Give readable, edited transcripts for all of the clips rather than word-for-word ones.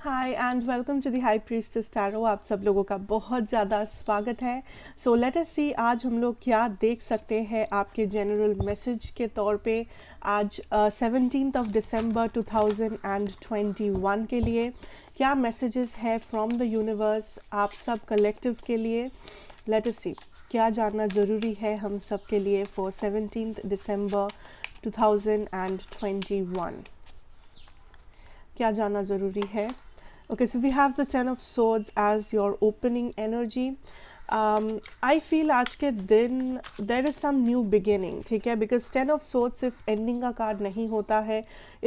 Hi and welcome to the high priestess tarot. आप सब लोगों का बहुत ज़्यादा स्वागत है। सो लेट अस सी आज हम लोग क्या देख सकते हैं आपके जनरल मैसेज के तौर पे आज 17 दिसंबर 2021 के लिए क्या मैसेजेस है फ्रॉम द यूनिवर्स आप सब कलेक्टिव के लिए। लेट अस सी क्या जानना ज़रूरी है हम सब के लिए फॉर 17 दिसंबर 2021। क्या जानना ज़रूरी है। Okay, so we have the Ten of Swords as your opening energy. I feel आज के दिन there is some new beginning, ठीक है, because Ten of Swords सिर्फ ending का कार्ड नहीं होता है.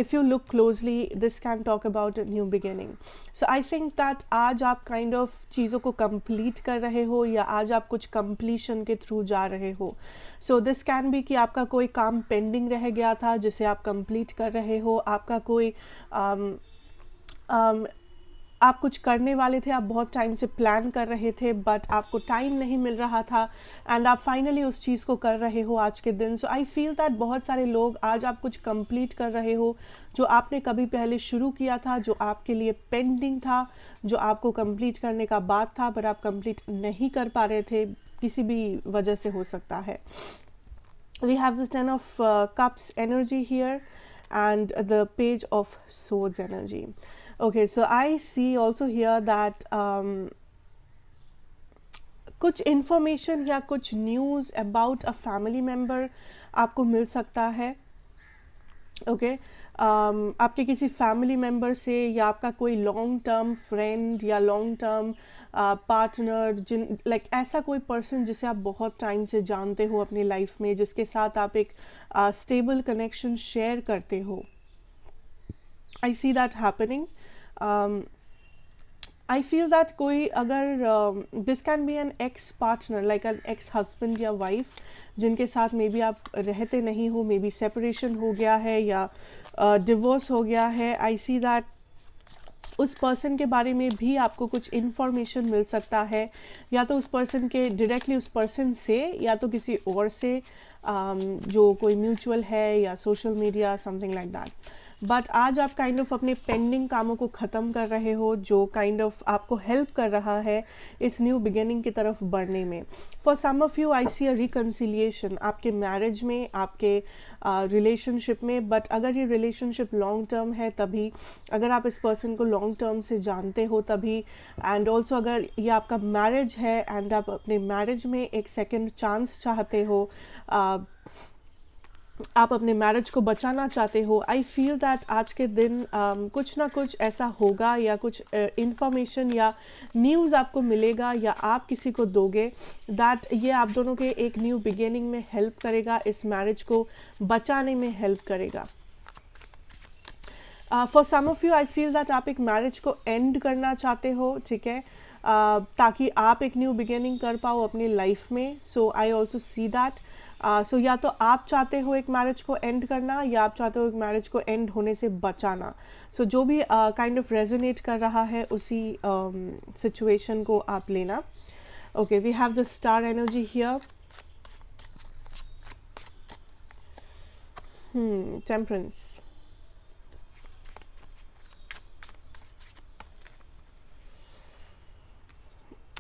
If you look closely, this can talk about a new beginning. So I think that आज आप kind of चीज़ों को complete कर रहे हो या आज आप कुछ completion के थ्रू जा रहे हो. So this can be कि आपका कोई काम pending रह गया था जिसे आप complete कर रहे हो. आपका कोई आप कुछ करने वाले थे, आप बहुत टाइम से प्लान कर रहे थे बट आपको टाइम नहीं मिल रहा था एंड आप फाइनली उस चीज़ को कर रहे हो आज के दिन. सो आई फील दैट बहुत सारे लोग आज आप कुछ कंप्लीट कर रहे हो जो आपने कभी पहले शुरू किया था, जो आपके लिए पेंडिंग था, जो आपको कंप्लीट करने का बात था बट आप कंप्लीट नहीं कर पा रहे थे, किसी भी वजह से हो सकता है. We have the Ten of Cups energy here and the Page of Swords energy. Okay, so I see also here that कुछ information या कुछ news about a family member आपको मिल सकता है. ओके आपके किसी फैमिली मेम्बर से या आपका कोई लॉन्ग टर्म फ्रेंड या लॉन्ग टर्म पार्टनर जिन लाइक ऐसा कोई पर्सन जिसे आप बहुत टाइम से जानते हो अपनी लाइफ में, जिसके साथ आप एक स्टेबल कनेक्शन शेयर करते हो. I see that happening. I feel that कोई अगर this can be an ex partner like an ex husband या वाइफ जिनके साथ मे बी आप रहते नहीं हो, मे बी सेपरेशन हो गया है या डिवोर्स हो गया है. आई सी दैट उस पर्सन के बारे में भी आपको कुछ इन्फॉर्मेशन मिल सकता है, या तो उस पर्सन के डायरेक्टली उस पर्सन से या तो किसी और से जो कोई म्यूचुअल है या social media something like that. But आज आप काइंड ऑफ अपने पेंडिंग कामों को ख़त्म कर रहे हो जो काइंड ऑफ आपको हेल्प कर रहा है इस न्यू बिगिनिंग की तरफ बढ़ने में. For some of you I see a reconciliation आपके मैरिज में, आपके रिलेशनशिप में. बट अगर ये रिलेशनशिप लॉन्ग टर्म है तभी, अगर आप इस पर्सन को लॉन्ग टर्म से जानते हो तभी, एंड ऑल्सो अगर ये आपका मैरिज है एंड आप अपने मैरिज में एक सेकेंड चांस चाहते हो, आप अपने मैरिज को बचाना चाहते हो. आई फील दैट आज के दिन कुछ ना कुछ ऐसा होगा या कुछ इंफॉर्मेशन या न्यूज़ आपको मिलेगा या आप किसी को दोगे दैट ये आप दोनों के एक न्यू बिगिनिंग में हेल्प करेगा, इस मैरिज को बचाने में हेल्प करेगा. For some of you I feel that आप एक मैरिज को एंड करना चाहते हो, ठीक है, ताकि आप एक न्यू बिगिनिंग कर पाओ अपनी लाइफ में. सो आई ऑल्सो सी दैट. सो या तो आप चाहते हो एक मैरिज को एंड करना या आप चाहते हो एक मैरिज को एंड होने से बचाना. सो जो भी काइंड ऑफ रेजोनेट कर रहा है उसी सिचुएशन को आप लेना. Okay, we have the star energy here. Temperance.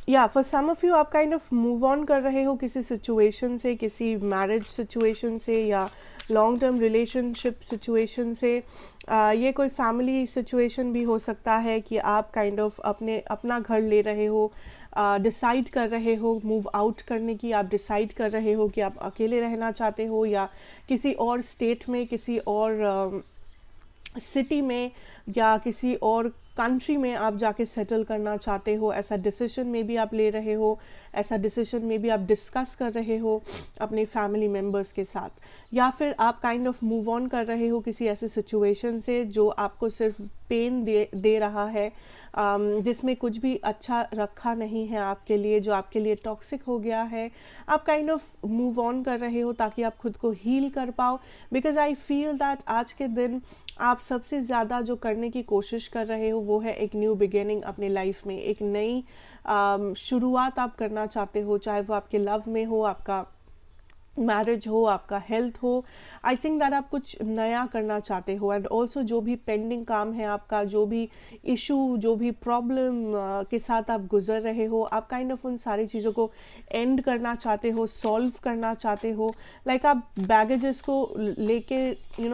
या फॉर सम ऑफ यू आप काइंड ऑफ मूव ऑन कर रहे हो किसी सिचुएशन से, किसी मैरिज सिचुएशन से या लॉन्ग टर्म रिलेशनशिप सिचुएशन से. ये कोई फैमिली सिचुएशन भी हो सकता है कि आप काइंड ऑफ अपना घर ले रहे हो, डिसाइड कर रहे हो मूव आउट करने की. आप डिसाइड कर रहे हो कि आप अकेले रहना चाहते हो या किसी और स्टेट में, किसी और सिटी में या किसी और कंट्री में आप जाके सेटल करना चाहते हो. ऐसा डिसीजन में भी आप ले रहे हो, ऐसा डिसीजन में भी आप डिस्कस कर रहे हो अपने फैमिली मेम्बर्स के साथ, या फिर आप काइंड ऑफ मूव ऑन कर रहे हो किसी ऐसे सिचुएशन से जो आपको सिर्फ पेन दे रहा है, जिसमें कुछ भी अच्छा रखा नहीं है आपके लिए, जो आपके लिए टॉक्सिक हो गया है. आप काइंड ऑफ मूव ऑन कर रहे हो ताकि आप खुद को हील कर पाओ. बिकॉज आई फील दैट आज के दिन आप सबसे ज़्यादा जो करने की कोशिश कर रहे हो वो है एक न्यू बिगिनिंग अपनी लाइफ में. एक नई शुरुआत आप करना चाहते हो, चाहे वो आपके लव में हो, आपका मैरिज हो, आपका हेल्थ हो, आई थिंक दैट आप कुछ नया करना चाहते हो। एंड ऑल्सो जो भी पेंडिंग काम है आपका, जो भी इशू, जो भी प्रॉब्लम के साथ आप गुजर रहे हो, आप काइंड ऑफ उन सारी चीज़ों को एंड करना चाहते हो, सॉल्व करना चाहते हो। लाइक आप बैगेजेस को लेके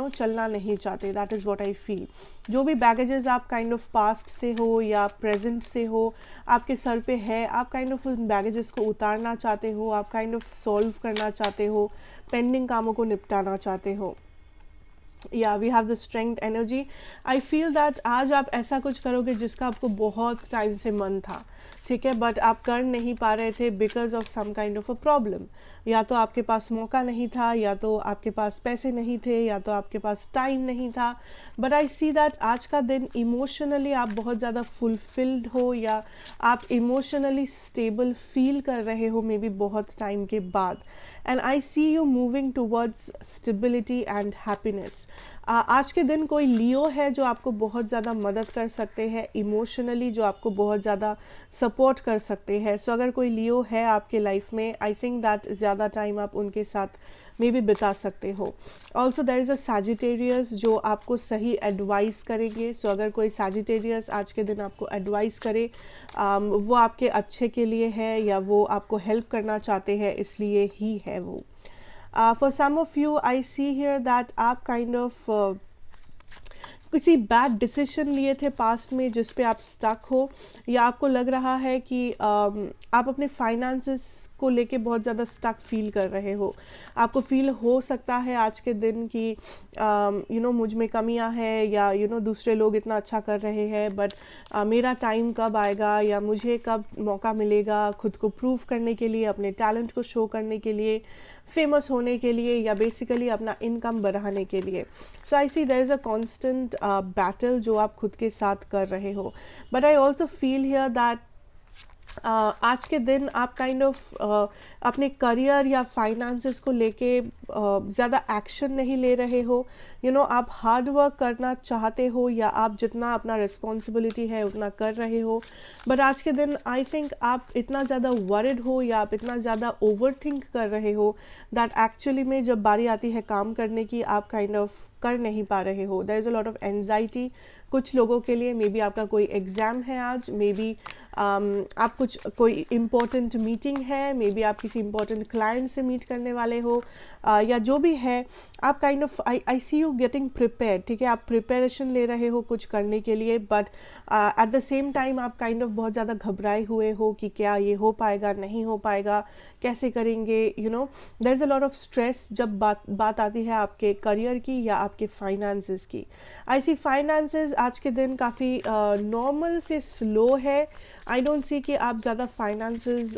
चलना नहीं चाहते। That is what I feel. जो भी बैगेजेस आप काइंड ऑफ पास्ट से हो या प्रेजेंट से हो, आपके सर पे है, आप काइंड ऑफ उन बैगेजेस को उतारना चाहते हो, आप काइंड ऑफ सॉल्व करना चाहते हो, पेंडिंग कामों को निपटाना चाहते हो। या we have the strength energy. I feel that आज आप ऐसा कुछ करोगे जिसका आपको बहुत टाइम से मन था, ठीक है, बट आप कर नहीं पा रहे थे because of some kind of a problem. या तो आपके पास मौका नहीं था, या तो आपके पास पैसे नहीं थे, या तो आपके पास टाइम नहीं था। बट आई सी दैट आज का दिन इमोशनली आप बहुत ज़्यादा फुलफिल्ड हो, या आप इमोशनली स्टेबल फील कर रहे हो मे बी बहुत टाइम के बाद। And I see you moving towards stability and happiness. आज के दिन कोई लियो है जो आपको बहुत ज़्यादा मदद कर सकते हैं इमोशनली, जो आपको बहुत ज़्यादा सपोर्ट कर सकते हैं। सो अगर कोई लियो है आपके लाइफ में, आई थिंक दैट ज़्यादा टाइम आप उनके साथ मे बी बिता सकते हो। Also there is a Sagittarius जो आपको सही एडवाइस करेंगे। सो अगर कोई सैजिटेरियस आज के दिन आपको एडवाइस करे, वो आपके अच्छे के लिए है, या वो आपको हेल्प करना चाहते हैं इसलिए ही है वो। For some of you I see here that आप काइंड ऑफ किसी बैड डिसीजन लिए थे पास्ट में जिस पे आप स्टक हो, या आपको लग रहा है कि आप अपने फाइनेंसेस को लेके बहुत ज़्यादा स्टक फील कर रहे हो। आपको फील हो सकता है आज के दिन कि मुझ में कमियां हैं, या दूसरे लोग इतना अच्छा कर रहे हैं, बट मेरा टाइम कब आएगा, या मुझे कब मौका मिलेगा खुद को प्रूव करने के लिए, अपने टैलेंट को शो करने के लिए, फेमस होने के लिए, या बेसिकली अपना इनकम बढ़ाने के लिए। So I see there is a constant battle जो आप खुद के साथ कर रहे हो। But I also feel here that आज के दिन आप काइंड ऑफ अपने करियर या फाइनेंसेस को लेके ज़्यादा एक्शन नहीं ले रहे हो। आप हार्ड वर्क करना चाहते हो, या आप जितना अपना रिस्पॉन्सिबिलिटी है उतना कर रहे हो, बट आज के दिन आई थिंक आप इतना ज़्यादा वरिड हो, या आप इतना ज़्यादा ओवर थिंक कर रहे हो दैट एक्चुअली में जब बारी आती है काम करने की, आप काइंड ऑफ कर नहीं पा रहे हो। There is a lot of anxiety कुछ लोगों के लिए। मे बी आपका कोई एग्ज़ाम है आज, मे बी आप कोई इम्पोर्टेंट मीटिंग है, मे बी आप किसी इम्पोर्टेंट क्लाइंट से मीट करने वाले हो, या जो भी है, आप kind of I see you getting prepare, ठीक है, आप प्रिपरेशन ले रहे हो कुछ करने के लिए, but at the same time आप काइंड ऑफ बहुत ज़्यादा घबराए हुए हो कि क्या ये हो पाएगा, नहीं हो पाएगा, कैसे करेंगे। There is a lot of stress जब बात आती है आपके करियर की या आपके फाइनेंसेस की। आई सी फाइनेंसेस आज के दिन काफ़ी नॉर्मल से स्लो है। आई डोंट सी कि आप ज़्यादा फाइनेंसेस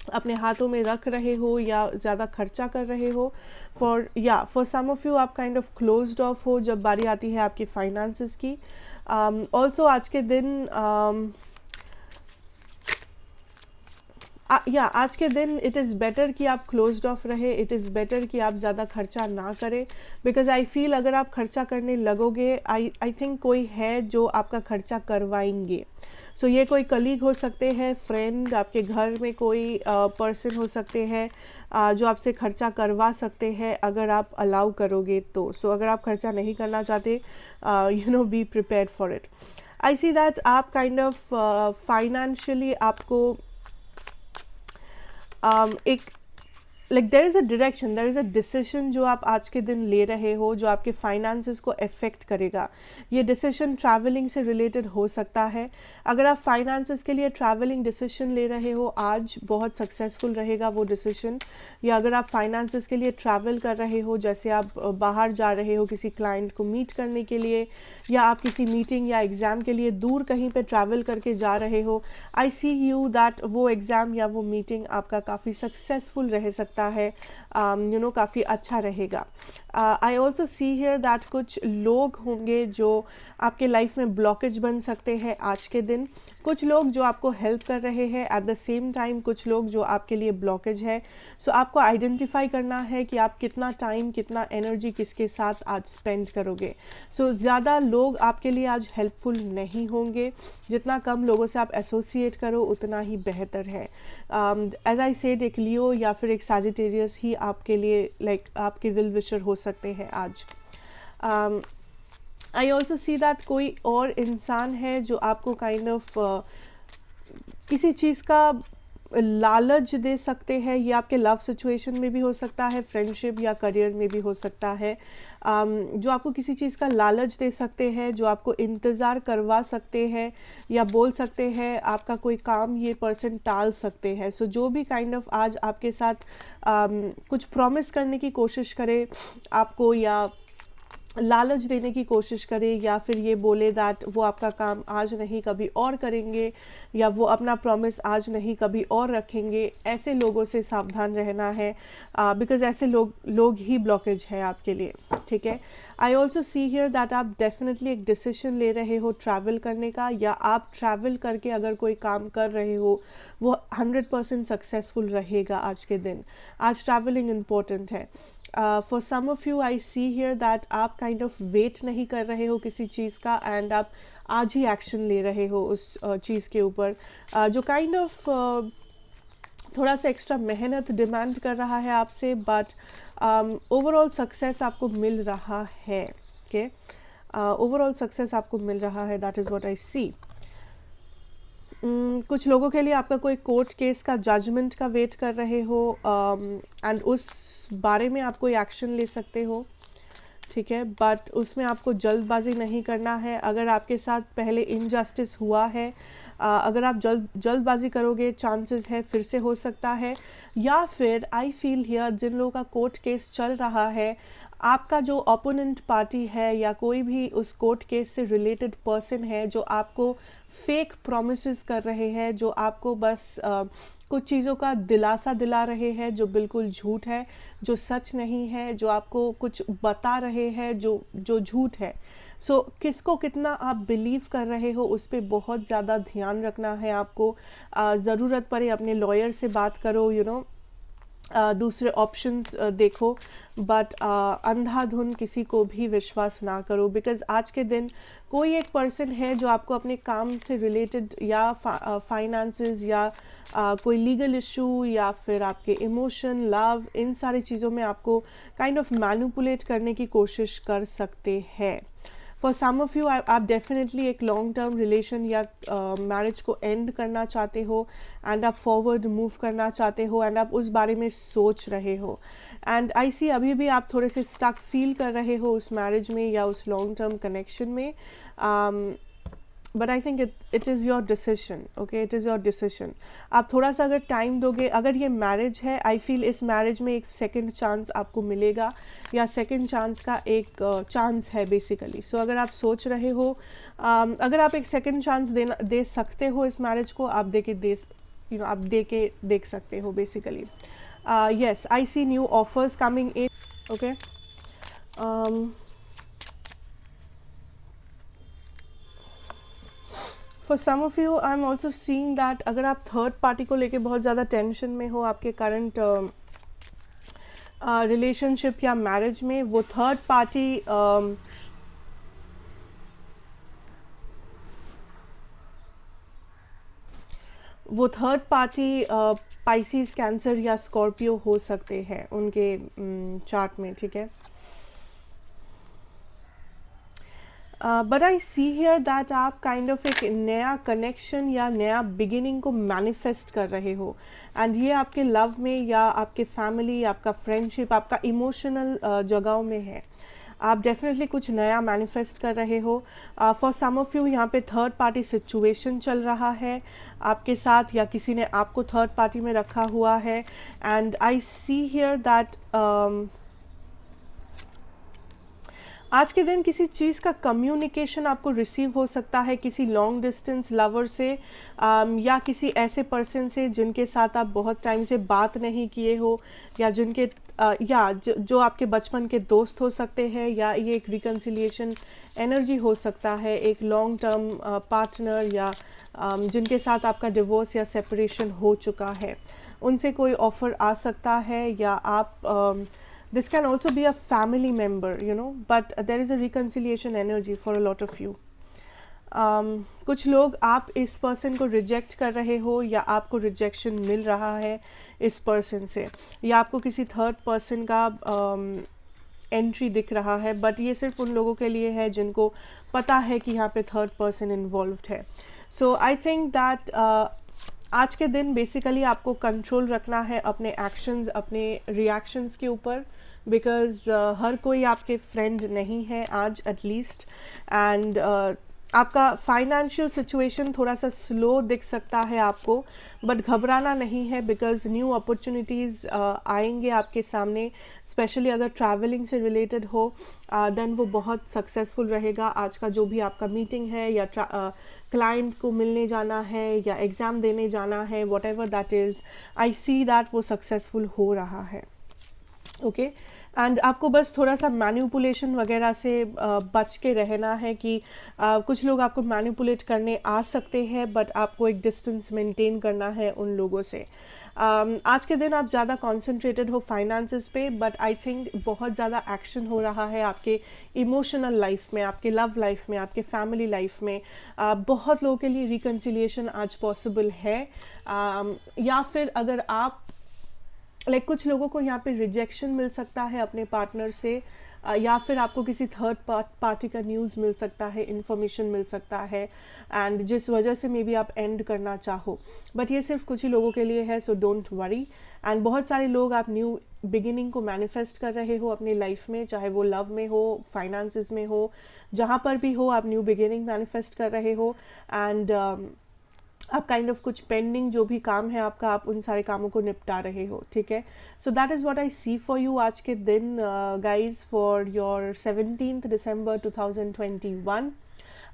अपने हाथों में रख रहे हो या ज़्यादा खर्चा कर रहे हो। फॉर सम ऑफ यू आप काइंड ऑफ क्लोज्ड ऑफ हो जब बारी आती है आपकी फाइनेंसेस की। ऑल्सो आज के दिन आज के दिन इट इज़ बेटर कि आप क्लोज्ड ऑफ रहे, इट इज़ बेटर कि आप ज़्यादा खर्चा ना करें, बिकॉज आई फील अगर आप खर्चा करने लगोगे, आई थिंक कोई है जो आपका खर्चा करवाएंगे। सो ये कोई कलीग हो सकते हैं, फ्रेंड, आपके घर में कोई पर्सन हो सकते हैं जो आपसे खर्चा करवा सकते हैं अगर आप अलाउ करोगे तो। सो अगर आप खर्चा नहीं करना चाहते, be prepared for it. I see that आप काइंड ऑफ फाइनेंशियली आपको एक there is a direction, there is a decision जो आप आज के दिन ले रहे हो जो आपके फाइनेंसेस को अफेक्ट करेगा। ये डिसीजन ट्रैवलिंग से रिलेटेड हो सकता है। अगर आप फाइनेंसेस के लिए ट्रैवलिंग डिसीजन ले रहे हो, आज बहुत सक्सेसफुल रहेगा वो डिसीजन। या अगर आप फाइनेंसेस के लिए ट्रैवल कर रहे हो, जैसे आप बाहर जा रहे हो किसी क्लाइंट को मीट करने के लिए, या आप किसी मीटिंग या एग्ज़ाम के लिए दूर कहीं पे ट्रैवल करके जा रहे हो, आई सी यू दैट वो एग्ज़ाम या वो मीटिंग आपका काफ़ी सक्सेसफुल रह सकता है, काफ़ी अच्छा रहेगा। I also see here that कुछ लोग होंगे जो आपके लाइफ में ब्लॉकेज बन सकते हैं आज के दिन। कुछ लोग जो आपको हेल्प कर रहे हैं, एट द सेम टाइम कुछ लोग जो आपके लिए ब्लॉकेज है। सो आपको आइडेंटिफाई करना है कि आप कितना टाइम, कितना एनर्जी किसके साथ आज स्पेंड करोगे। सो ज़्यादा लोग आपके लिए आज हेल्पफुल नहीं होंगे, जितना कम लोगों से आप एसोसिएट करो उतना ही बेहतर है। एज आई सेड, एक लियो या फिर एक सैजिटेरियस ही आपके लिए आपके विल विशर हो सकते हैं आज। आई ऑल्सो सी दैट कोई और इंसान है जो आपको काइंड ऑफ किसी चीज़ का लालच दे सकते हैं। ये आपके लव सिचुएशन में भी हो सकता है, फ्रेंडशिप या करियर में भी हो सकता है। जो आपको किसी चीज़ का लालच दे सकते हैं, जो आपको इंतज़ार करवा सकते हैं, या बोल सकते हैं आपका कोई काम ये पर्सन टाल सकते हैं। सो जो भी काइंड ऑफ आज आपके साथ कुछ प्रॉमिस करने की कोशिश करे आपको, या लालच देने की कोशिश करे, या फिर ये बोले दैट वो आपका काम आज नहीं कभी और करेंगे, या वो अपना प्रॉमिस आज नहीं कभी और रखेंगे, ऐसे लोगों से सावधान रहना है, बिकॉज ऐसे लोग ही ब्लॉकेज है आपके लिए। ठीक है। I also see here that आप डेफिनेटली एक डिसीजन ले रहे हो ट्रैवल करने का, या आप ट्रैवल करके अगर कोई काम कर रहे हो वो 100% सक्सेसफुल रहेगा आज के दिन। आज ट्रैवलिंग इम्पोर्टेंट है। For some of you I see here that आप काइंड ऑफ वेट नहीं कर रहे हो किसी चीज़ का, एंड आप आज ही एक्शन ले रहे हो उस चीज़ के ऊपर, जो काइंड ऑफ थोड़ा सा एक्स्ट्रा मेहनत डिमांड कर रहा है आपसे, बट ओवरऑल सक्सेस आपको मिल रहा है। ओके, ओवरऑल सक्सेस आपको मिल रहा है, दैट इज़ व्हाट आई सी। कुछ लोगों के लिए आपका कोई कोर्ट केस का जजमेंट का वेट कर रहे हो, एंड उस बारे में आप कोई एक्शन ले सकते हो। ठीक है, बट उसमें आपको जल्दबाजी नहीं करना है। अगर आपके साथ पहले इनजस्टिस हुआ है, अगर आप जल्दबाजी करोगे, चांसेस है फिर से हो सकता है। या फिर आई फील हियर जिन लोगों का कोर्ट केस चल रहा है, आपका जो ओपोनेंट पार्टी है या कोई भी उस कोर्ट केस से रिलेटेड पर्सन है जो आपको फेक प्रोमिसेस कर रहे हैं, जो आपको बस कुछ चीज़ों का दिलासा दिला रहे हैं जो बिल्कुल झूठ है, जो सच नहीं है, जो आपको कुछ बता रहे हैं जो झूठ है। सो किसको कितना आप बिलीव कर रहे हो उस पर बहुत ज़्यादा ध्यान रखना है आपको। ज़रूरत पड़े अपने लॉयर से बात करो, दूसरे ऑप्शंस देखो, बट अंधाधुन किसी को भी विश्वास ना करो, बिकॉज आज के दिन कोई एक पर्सन है जो आपको अपने काम से रिलेटेड या फाइनेंसेस या कोई लीगल इशू या फिर आपके इमोशन, लव, इन सारी चीज़ों में आपको काइंड ऑफ मैनिपुलेट करने की कोशिश कर सकते हैं। फॉर सम ऑफ यू आप डेफिनेटली एक लॉन्ग टर्म रिलेशन या मैरिज को एंड करना चाहते हो, एंड आप फॉरवर्ड मूव करना चाहते हो, एंड आप उस बारे में सोच रहे हो। एंड आई सी अभी भी आप थोड़े से स्टक फील कर रहे हो उस मैरिज में या उस लॉन्ग टर्म कनेक्शन में, but I think it is your decision. Okay, it is your decision. आप थोड़ा सा अगर टाइम दोगे, अगर ये मैरिज है, आई फील इस मैरिज में एक सेकंड चांस आपको मिलेगा, या सेकंड चांस का एक चांस है बेसिकली। सो अगर आप सोच रहे हो, अगर आप एक सेकंड चांस दे सकते हो इस मैरिज को, आप दे के देख सकते हो basically. Yes, I see new offers coming in. Okay, for some of you I am also seeing that अगर आप थर्ड पार्टी को लेके बहुत ज़्यादा टेंशन में हो आपके करंट रिलेशनशिप या मैरिज में, वो थर्ड पार्टी पाइसिस, कैंसर या स्कॉर्पियो हो सकते हैं उनके चार्ट में। ठीक है, but I see here that आप काइंड ऑफ एक नया कनेक्शन या नया बिगिनिंग को मैनिफेस्ट कर रहे हो, एंड ये आपके लव में या आपके फैमिली, आपका फ्रेंडशिप, आपका इमोशनल जगहों में है। आप डेफिनेटली कुछ नया मैनिफेस्ट कर रहे हो। फॉर सम ऑफ यू यहाँ पे थर्ड पार्टी सिचुएशन चल रहा है आपके साथ, या किसी ने आपको थर्ड पार्टी में रखा हुआ है, and I see here that आज के दिन किसी चीज़ का कम्युनिकेशन आपको रिसीव हो सकता है किसी लॉन्ग डिस्टेंस लवर से, या किसी ऐसे पर्सन से जिनके साथ आप बहुत टाइम से बात नहीं किए हो, या जिनके या जो आपके बचपन के दोस्त हो सकते हैं, या ये एक रिकन्सिलिएशन एनर्जी हो सकता है, एक लॉन्ग टर्म पार्टनर या जिनके साथ आपका डिवोर्स या सेपरेशन हो चुका है, उनसे कोई ऑफर आ सकता है, या आप this can also be a family member, you know, but there is a reconciliation energy for a lot of you. कुछ लोग आप इस पर्सन को रिजेक्ट कर रहे हो, या आपको रिजेक्शन मिल रहा है इस पर्सन से, या आपको किसी थर्ड पर्सन का एंट्री दिख रहा है, बट ये सिर्फ उन लोगों के लिए है जिनको पता है कि यहाँ पे थर्ड पर्सन इन्वॉल्व्ड है। सो आई थिंक दैट आज के दिन बेसिकली आपको कंट्रोल रखना है अपने एक्शंस, अपने रिएक्शंस के ऊपर, बिकॉज हर कोई आपके फ्रेंड नहीं है आज एटलीस्ट। एंड आपका फाइनेंशियल सिचुएशन थोड़ा सा स्लो दिख सकता है आपको, बट घबराना नहीं है, बिकॉज न्यू अपॉर्चुनिटीज़ आएंगे आपके सामने, स्पेशली अगर ट्रैवलिंग से रिलेटेड हो, देन वो बहुत सक्सेसफुल रहेगा। आज का जो भी आपका मीटिंग है, या क्लाइंट को मिलने जाना है, या एग्ज़ाम देने जाना है, what ever that is, I see that वो सक्सेसफुल हो रहा है। ओके एंड आपको बस थोड़ा सा मैनिपुलेशन वगैरह से बच के रहना है, कि कुछ लोग आपको मैनिपुलेट करने आ सकते हैं, बट आपको एक डिस्टेंस मेंटेन करना है उन लोगों से। आज के दिन आप ज़्यादा कॉन्सेंट्रेटेड हो फाइनेंसेस पे, बट आई थिंक बहुत ज़्यादा एक्शन हो रहा है आपके इमोशनल लाइफ में, आपके लव लाइफ में, आपके फैमिली लाइफ में। बहुत लोगों के लिए रिकन्सिलिएशन आज पॉसिबल है, या फिर अगर आप कुछ लोगों को यहाँ पे रिजेक्शन मिल सकता है अपने पार्टनर से, या फिर आपको किसी थर्ड पार्टी का न्यूज़ मिल सकता है, इन्फॉर्मेशन मिल सकता है, एंड जिस वजह से मे बी आप एंड करना चाहो, बट ये सिर्फ कुछ ही लोगों के लिए है, सो डोंट वरी। एंड बहुत सारे लोग आप न्यू बिगिनिंग को मैनिफेस्ट कर रहे हो अपनी लाइफ में, चाहे वो लव में हो, फाइनेंसेस में हो, जहाँ पर भी हो आप न्यू बिगिनिंग मैनिफेस्ट कर रहे हो। एंड आप काइंड ऑफ कुछ पेंडिंग जो भी काम है आपका, आप उन सारे कामों को निपटा रहे हो, ठीक है। So that is what I see for you आज के दिन गाइज, फॉर योर 17 दिसंबर 2021।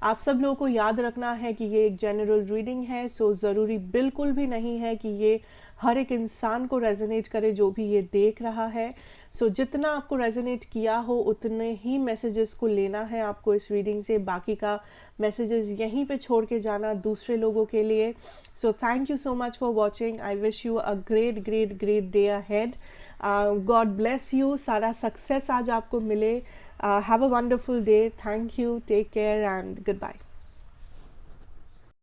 आप सब लोगों को याद रखना है कि ये एक जनरल रीडिंग है, सो ज़रूरी बिल्कुल भी नहीं है कि ये हर एक इंसान को रेजोनेट करे जो भी ये देख रहा है। सो जितना आपको रेजोनेट किया हो उतने ही मैसेजेस को लेना है आपको इस रीडिंग से, बाकी का मैसेजेस यहीं पे छोड़ के जाना दूसरे लोगों के लिए। So thank you so much for watching. I wish you a great great great day ahead. God bless you, सारा सक्सेस आज आपको मिले। Have a wonderful day. Thank you, take care and good bye.